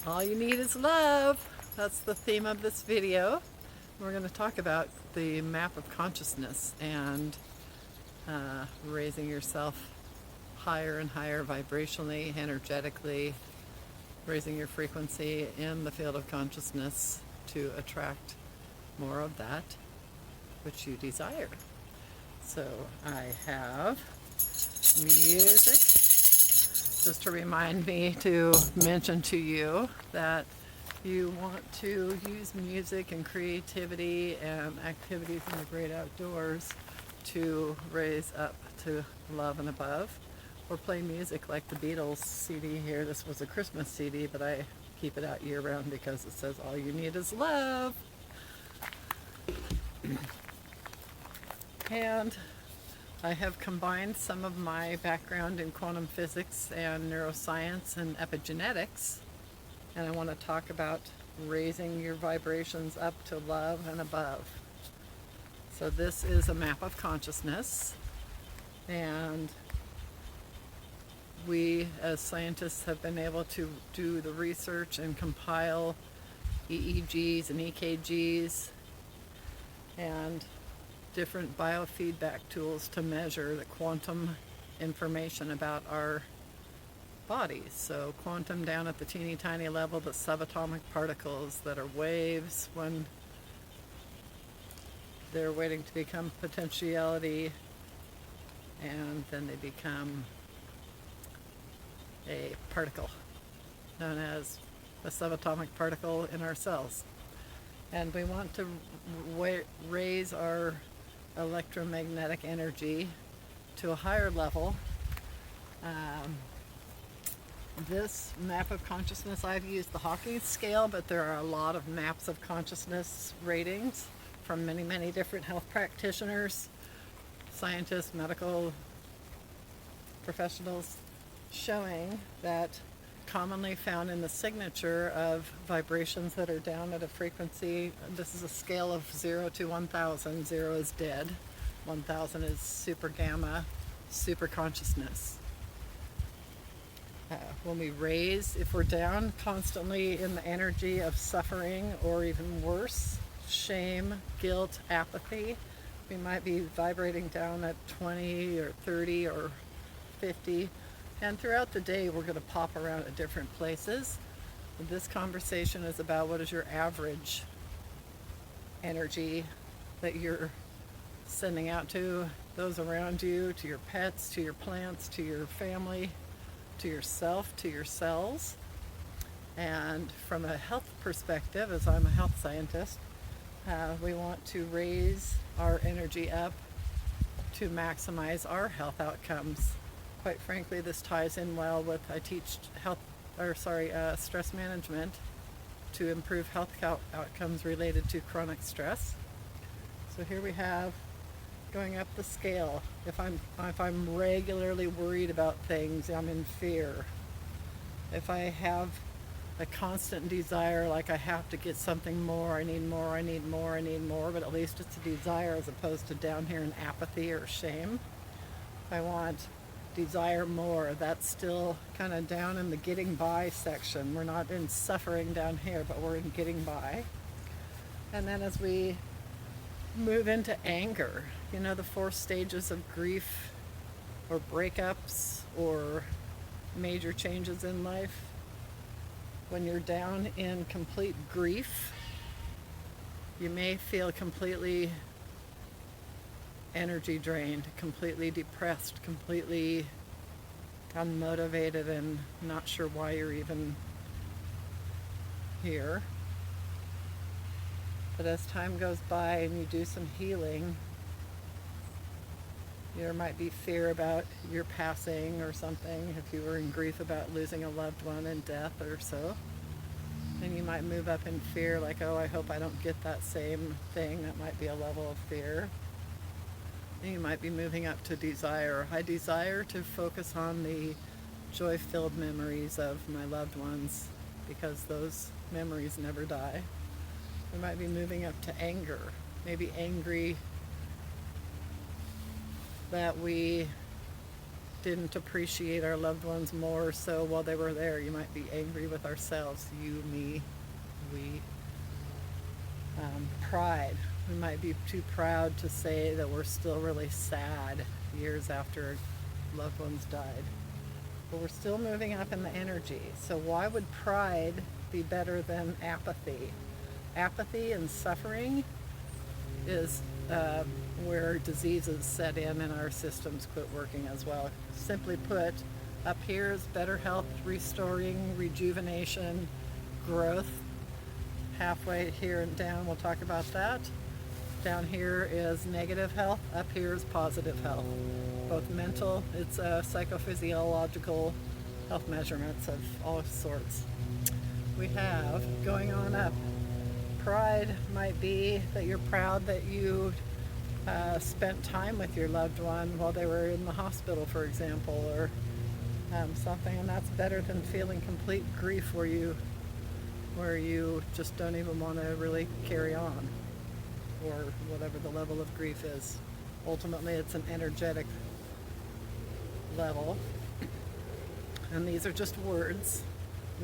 All you need is love. That's the theme of this video. We're going to talk about the map of consciousness and raising yourself higher and higher vibrationally, energetically, raising your frequency in the field of consciousness to attract more of that which you desire. So I have music, just to remind me to mention to you that you want to use music and creativity and activities in the great outdoors to raise up to love and above, or play music like the Beatles CD here. This was a Christmas CD, but I keep it out year round because it says all you need is love. And I have combined some of my background in quantum physics and neuroscience and epigenetics, and I want to talk about raising your vibrations up to love and above. So this is a map of consciousness, and we as scientists have been able to do the research and compile EEGs and EKGs and different biofeedback tools to measure the quantum information about our bodies. So quantum down at the teeny tiny level, the subatomic particles that are waves when they're waiting to become potentiality, and then they become a particle known as a subatomic particle in our cells. And we want to raise our electromagnetic energy to a higher level. This map of consciousness, I've used the Hawking scale, but there are a lot of maps of consciousness ratings from many, many different health practitioners, scientists, medical professionals, showing that commonly found in the signature of vibrations that are down at a frequency. This is a scale of 0 to 1000. 0 is dead. 1000 is super gamma, super consciousness. When we raise, if we're down constantly in the energy of suffering, or even worse, shame, guilt, apathy, we might be vibrating down at 20 or 30 or 50. And throughout the day, we're going to pop around at different places. This conversation is about what is your average energy that you're sending out to those around you, to your pets, to your plants, to your family, to yourself, to your cells. And from a health perspective, as I'm a health scientist, we want to raise our energy up to maximize our health outcomes. Quite frankly, this ties in well with, I teach stress management to improve health outcomes related to chronic stress. So here we have, going up the scale, if I'm regularly worried about things, I'm in fear. If I have a constant desire, like I have to get something more, I need more, I need more, I need more, but at least it's a desire as opposed to down here in apathy or shame. If I want desire more, that's still kind of down in the getting by section. We're not in suffering down here, but we're in getting by. And then as we move into anger, you know, the 4 stages of grief or breakups or major changes in life, when you're down in complete grief, you may feel completely energy drained, completely depressed, completely unmotivated, and not sure why you're even here. But as time goes by and you do some healing, there might be fear about your passing or something. If you were in grief about losing a loved one in death or so, then you might move up in fear, like, oh, I hope I don't get that same thing. That might be a level of fear. You might be moving up to desire. I desire to focus on the joy-filled memories of my loved ones, because those memories never die. We might be moving up to anger. Maybe angry that we didn't appreciate our loved ones more so while they were there. You might be angry with ourselves, you, me, we. Pride. We might be too proud to say that we're still really sad years after loved ones died. But we're still moving up in the energy. So why would pride be better than apathy? Apathy and suffering is where diseases set in and our systems quit working as well. Simply put, up here is better health, restoring, rejuvenation, growth. Halfway here and down, we'll talk about that. Down here is negative health, up here is positive health. Both mental, it's psychophysiological health measurements of all sorts. We have, going on up, pride might be that you're proud that you spent time with your loved one while they were in the hospital, for example, or something, and that's better than feeling complete grief where you just don't even want to really carry on, or whatever the level of grief is. Ultimately, it's an energetic level, and these are just words.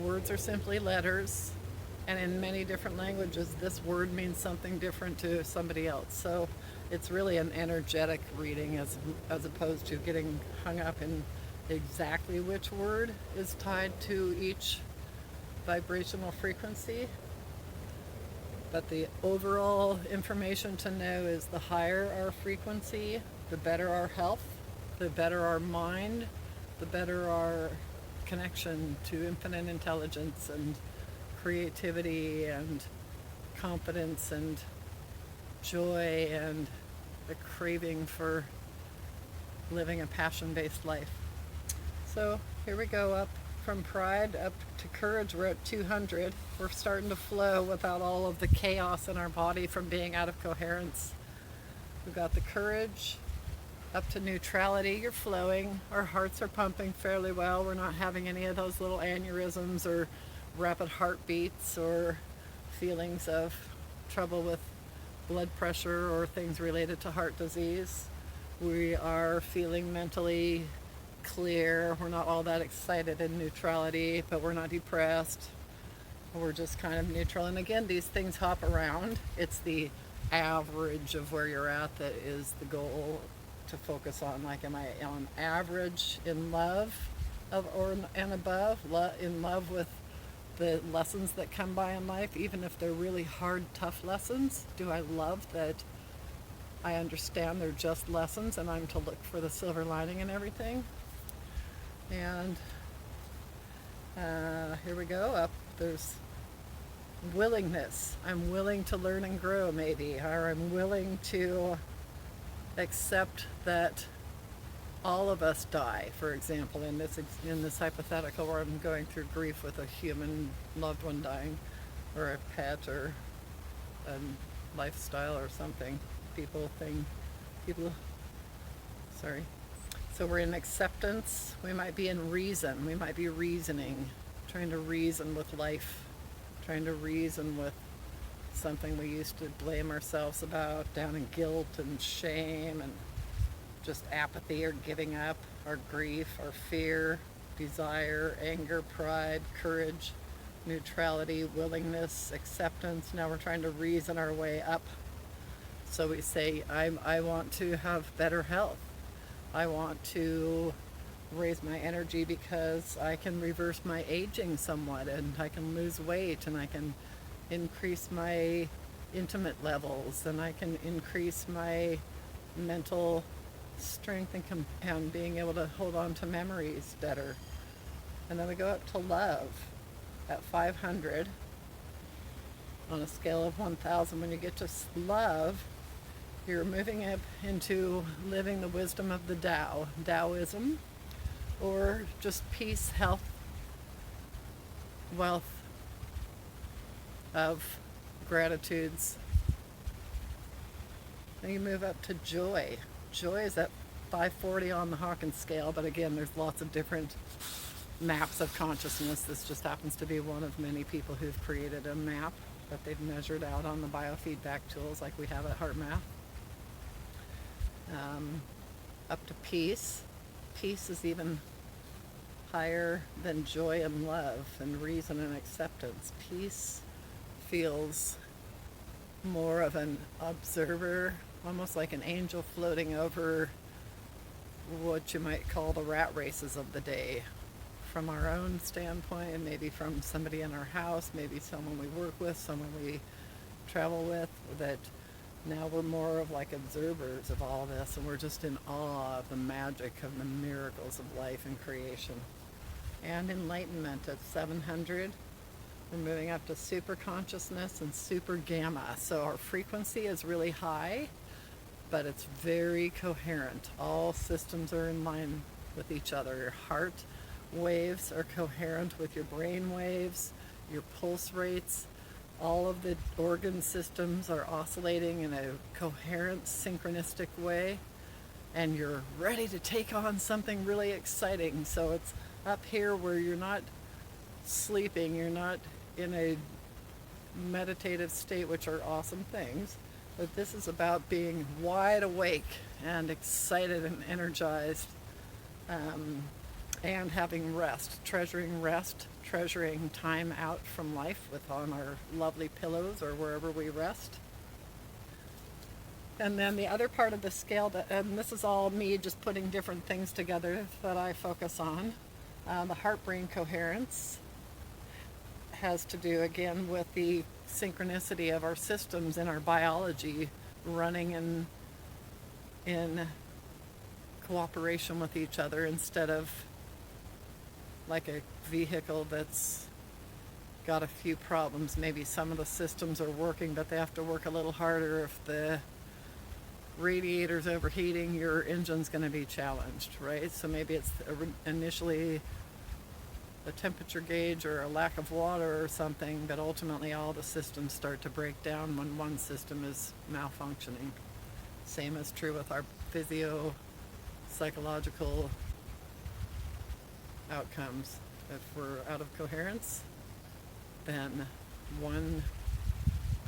Words are simply letters, and in many different languages, this word means something different to somebody else. So it's really an energetic reading as opposed to getting hung up in exactly which word is tied to each vibrational frequency. But the overall information to know is the higher our frequency, the better our health, the better our mind, the better our connection to infinite intelligence and creativity and confidence and joy and the craving for living a passion-based life. So here we go up from pride up to courage. We're at 200. We're starting to flow without all of the chaos in our body from being out of coherence. We've got the courage up to neutrality. You're flowing. Our hearts are pumping fairly well. We're not having any of those little aneurysms or rapid heartbeats or feelings of trouble with blood pressure or things related to heart disease. We are feeling mentally clear. We're not all that excited in neutrality, but we're not depressed. We're just kind of neutral. And again, these things hop around. It's the average of where you're at that is the goal to focus on. Like, am I on average in love and above, in love with the lessons that come by in life, even if they're really hard, tough lessons? Do I love that I understand they're just lessons and I'm to look for the silver lining in everything? And here we go up. There's willingness. I'm willing to learn and grow, maybe, or I'm willing to accept that all of us die, for example, in this hypothetical where I'm going through grief with a human loved one dying, or a pet, or a lifestyle, or something. Sorry. So we're in acceptance. We might be in reason. We might be reasoning, trying to reason with life, trying to reason with something we used to blame ourselves about, down in guilt and shame and just apathy or giving up, our grief, our fear, desire, anger, pride, courage, neutrality, willingness, acceptance. Now we're trying to reason our way up. So we say, I want to have better health. I want to raise my energy because I can reverse my aging somewhat, and I can lose weight, and I can increase my intimate levels, and I can increase my mental strength and being able to hold on to memories better. And then we go up to love at 500 on a scale of 1,000. When you get to love, you're moving up into living the wisdom of the Tao, Taoism, or just peace, health, wealth of gratitudes. Then you move up to joy. Joy is at 540 on the Hawkins scale, but again, there's lots of different maps of consciousness. This just happens to be one of many people who've created a map that they've measured out on the biofeedback tools like we have at HeartMath. Up to peace. peace is even higher than joy and love and reason and acceptance. Peace feels more of an observer, almost like an angel floating over what you might call the rat races of the day, from our own standpoint, and maybe from somebody in our house, maybe someone we work with, someone we travel with, that now we're more of like observers of all this, and we're just in awe of the magic of the miracles of life and creation. And enlightenment at 700, we're moving up to super consciousness and super gamma. So our frequency is really high, but it's very coherent. All systems are in line with each other. Your heart waves are coherent with your brain waves, your pulse rates. All of the organ systems are oscillating in a coherent, synchronistic way, and you're ready to take on something really exciting. So it's up here where you're not sleeping, you're not in a meditative state, which are awesome things, but this is about being wide awake and excited and energized, and having rest, treasuring time out from life with on our lovely pillows or wherever we rest. And then the other part of the scale, and this is all me just putting different things together that I focus on, the heart-brain coherence has to do again with the synchronicity of our systems and our biology running in cooperation with each other, instead of like a vehicle that's got a few problems. Maybe some of the systems are working, but they have to work a little harder. If the radiator's overheating, your engine's going to be challenged, right? So maybe it's initially a temperature gauge or a lack of water or something, but ultimately all the systems start to break down when one system is malfunctioning. Same is true with our psychological outcomes. If we're out of coherence, then one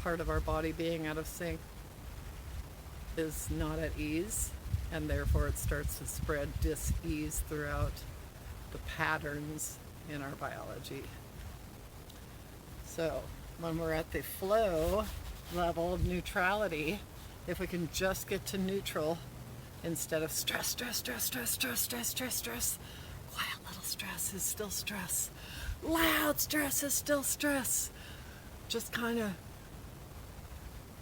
part of our body being out of sync is not at ease, and therefore it starts to spread dis-ease throughout the patterns in our biology. So when we're at the flow level of neutrality, if we can just get to neutral instead of stress, quiet little stress is still stress, loud stress is still stress, just kind of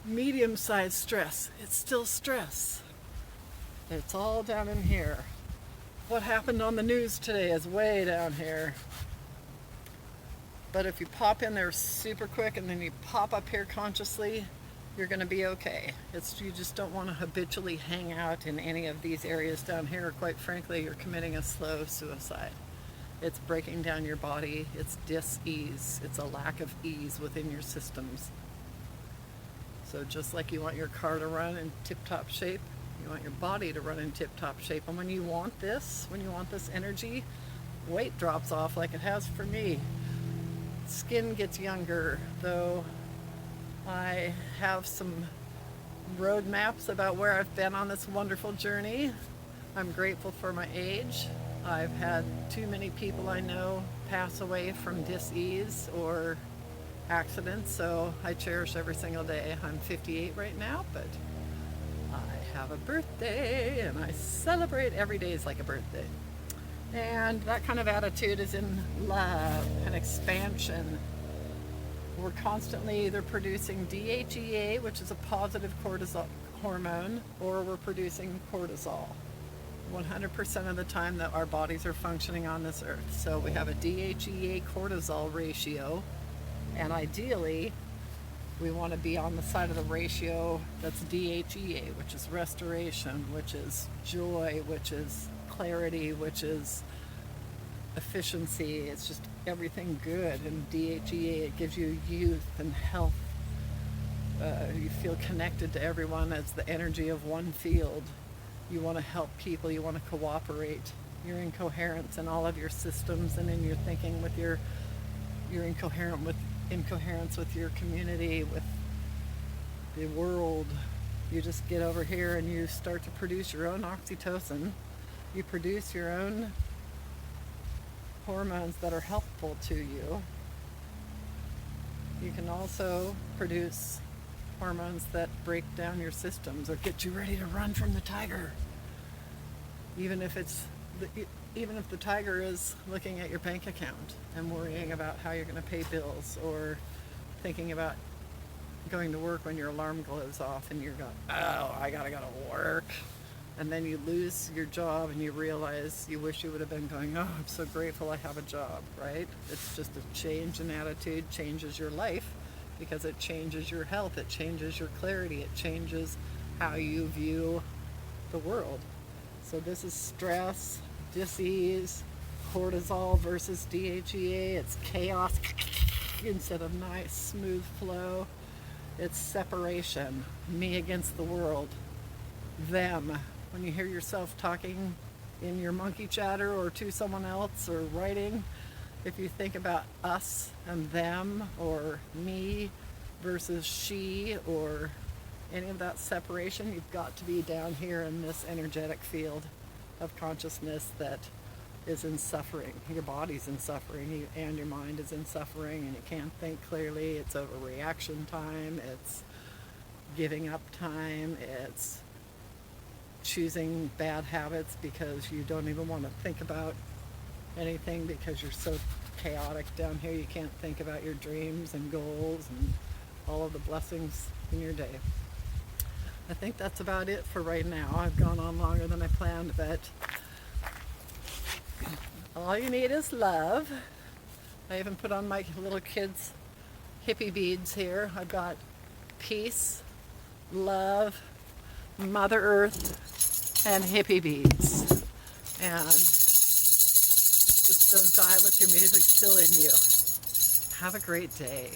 medium-sized stress, it's still stress. It's all down in here. What happened on the news today is way down here. But if you pop in there super quick and then you pop up here consciously, you're going to be okay. You just don't want to habitually hang out in any of these areas down here. Quite frankly, you're committing a slow suicide. It's breaking down your body. It's dis-ease. It's a lack of ease within your systems. So just like you want your car to run in tip-top shape, you want your body to run in tip-top shape. And when you want this energy, weight drops off like it has for me. Skin gets younger, though I have some road maps about where I've been on this wonderful journey. I'm grateful for my age. I've had too many people I know pass away from dis-ease or accidents, so I cherish every single day. I'm 58 right now, but I have a birthday and I celebrate every day is like a birthday. And that kind of attitude is in love and expansion. We're constantly either producing DHEA, which is a positive cortisol hormone, or we're producing cortisol 100% of the time that our bodies are functioning on this earth. So we have a DHEA cortisol ratio, and ideally we want to be on the side of the ratio that's DHEA, which is restoration, which is joy, which is clarity, which is efficiency. It's just everything good. And DHEA, it gives you youth and health. You feel connected to everyone as the energy of one field. You want to help people, you want to cooperate. You're in coherence in all of your systems and in your thinking with you're in coherence with your community, with the world. You just get over here and you start to produce your own oxytocin, You produce your own hormones that are helpful to you. You can also produce hormones that break down your systems or get you ready to run from the tiger. Even if the tiger is looking at your bank account and worrying about how you're going to pay bills, or thinking about going to work when your alarm goes off and you're going, oh, I gotta go to work. And then you lose your job and you realize you wish you would have been going, oh, I'm so grateful I have a job, right? It's just a change in attitude changes your life, because it changes your health, it changes your clarity, it changes how you view the world. So this is stress, dis-ease, cortisol versus DHEA. It's chaos instead of nice, smooth flow. It's separation, me against the world, them. When you hear yourself talking in your monkey chatter or to someone else or writing, if you think about us and them, or me versus she, or any of that separation, you've got to be down here in this energetic field of consciousness that is in suffering. Your body's in suffering, and your mind is in suffering, and you can't think clearly. It's overreaction time, it's giving up time, it's choosing bad habits because you don't even want to think about anything because you're so chaotic down here. You can't think about your dreams and goals and all of the blessings in your day. I think that's about it for right now. I've gone on longer than I planned, but all you need is love. I even put on my little kids' hippie beads here. I've got peace, love, Mother Earth, and hippie beads. And just don't die with your music still in you. Have a great day.